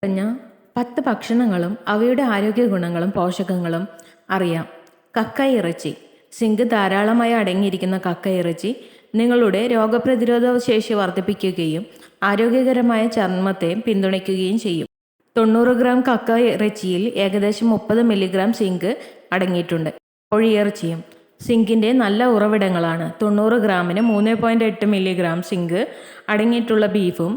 പറഞ്ഞ 10 ഭക്ഷണങ്ങളും അവയുടെ ആരോഗ്യ ഗുണങ്ങളും പോഷകങ്ങളും അറിയാം. കക്കയിറച്ചി. സിങ്ക് ധാരാളമായി അടങ്ങിയിരിക്കുന്ന കക്കയിറച്ചി നിങ്ങളുടെ രോഗപ്രതിരോധ ശേഷി വർദ്ധിപ്പിക്കുകയും ആരോഗ്യകരമായ ചർമ്മത്തെ പിന്തുണയ്ക്കുകയും ചെയ്യും. 90 ഗ്രാം കക്ക ഇറച്ചിയിൽ ഏകദേശം 30 മില്ലിഗ്രാം സിങ്ക് അടങ്ങിയിട്ടുണ്ട്. കോഴിയിറച്ചിയും സിങ്കിൻ്റെ നല്ല ഉറവിടങ്ങളാണ്. 90 ഗ്രാമിന് 3.8 മില്ലിഗ്രാം സിങ്ക് അടങ്ങിയിട്ടുള്ള ബീഫും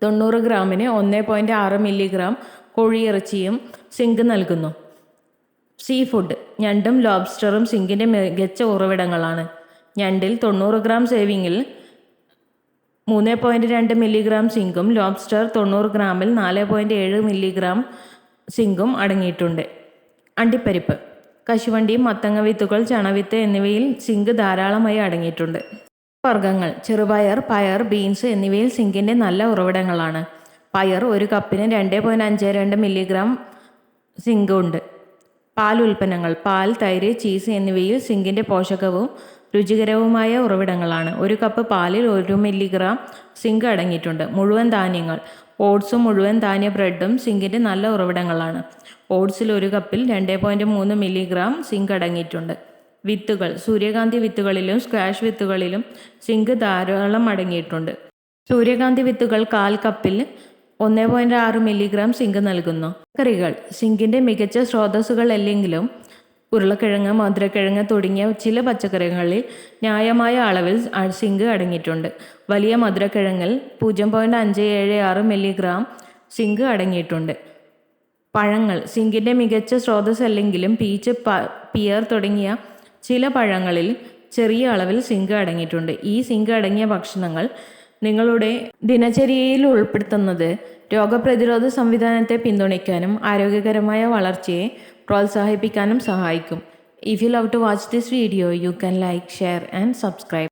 90 ഗ്രാമിന് 1.6 മില്ലിഗ്രാം കോഴിയിറച്ചിയും സിങ്ക് നൽകുന്നു. Seafood. ഞണ്ടും ലോബ്സ്റ്ററും സിങ്കിൻ്റെ മികച്ച ഉറവിടങ്ങളാണ്. ഞണ്ടിൽ 90 ഗ്രാം സേവിങ്ങിൽ 3.2 മില്ലിഗ്രാം സിങ്കും ലോബ്സ്റ്റർ 90 ഗ്രാമിൽ 4.7 മില്ലിഗ്രാം സിങ്കും അടങ്ങിയിട്ടുണ്ട്. അണ്ടിപ്പരിപ്പ്. കശുവണ്ടി, മത്തങ്ങ വിത്തുകൾ, ചണവിത്ത് എന്നിവയിൽ സിങ്ക് ധാരാളമായി അടങ്ങിയിട്ടുണ്ട്. വർഗ്ഗങ്ങൾ. ചെറുപയർ, പയർ, ബീൻസ് എന്നിവയിൽ സിങ്കിൻ്റെ നല്ല ഉറവിടങ്ങളാണ്. പയർ ഒരു കപ്പിന് 2.52 മില്ലിഗ്രാം സിങ്ക് ഉണ്ട്. പാൽ ഉൽപ്പന്നങ്ങൾ. പാൽ, തൈര്, ചീസ് എന്നിവയിൽ സിങ്കിൻ്റെ പോഷകവും രുചികരവുമായ ഉറവിടങ്ങളാണ്. ഒരു കപ്പ് പാലിൽ 1 മില്ലിഗ്രാം സിങ്ക് അടങ്ങിയിട്ടുണ്ട്. മുഴുവൻ ധാന്യങ്ങൾ. ഓട്സും മുഴുവൻ ധാന്യ ബ്രെഡും സിങ്കിൻ്റെ നല്ല ഉറവിടങ്ങളാണ്. ഓട്സിൽ ഒരു കപ്പിൽ 2.3 മില്ലിഗ്രാം സിങ്ക് അടങ്ങിയിട്ടുണ്ട്. വിത്തുകൾ. സൂര്യകാന്തി വിത്തുകളിലും സ്ക്വാഷ് വിത്തുകളിലും സിങ്ക് ധാരാളം അടങ്ങിയിട്ടുണ്ട്. സൂര്യകാന്തി വിത്തുകൾ 1/4 കപ്പിൽ 1.6 മില്ലിഗ്രാം സിങ്ക് നൽകുന്നു. പച്ചക്കറികൾ. സിങ്കിൻ്റെ മികച്ച സ്രോതസ്സുകളല്ലെങ്കിലും ഉരുളക്കിഴങ്ങ്, മധുരക്കിഴങ്ങ് തുടങ്ങിയ ചില പച്ചക്കറികളിൽ ന്യായമായ അളവിൽ സിങ്ക് അടങ്ങിയിട്ടുണ്ട്. വലിയ മധുരക്കിഴങ്ങിൽ 0.576 മില്ലിഗ്രാം സിങ്ക് അടങ്ങിയിട്ടുണ്ട്. പഴങ്ങൾ. സിങ്കിൻ്റെ മികച്ച സ്രോതസ്സല്ലെങ്കിലും പീച്ച്, പിയർ തുടങ്ങിയ ചില പഴങ്ങളിൽ ചെറിയ അളവിൽ സിങ്ക് അടങ്ങിയിട്ടുണ്ട്. ഈ സിങ്ക് അടങ്ങിയ ഭക്ഷണങ്ങൾ നിങ്ങളുടെ ദിനചര്യയിൽ ഉൾപ്പെടുത്തുന്നത് രോഗപ്രതിരോധ സംവിധാനത്തെ പിന്തുണയ്ക്കാനും ആരോഗ്യകരമായ വളർച്ചയെ പ്രോത്സാഹിപ്പിക്കാനും സഹായിക്കും. If you love to watch this video, you can like, share and subscribe.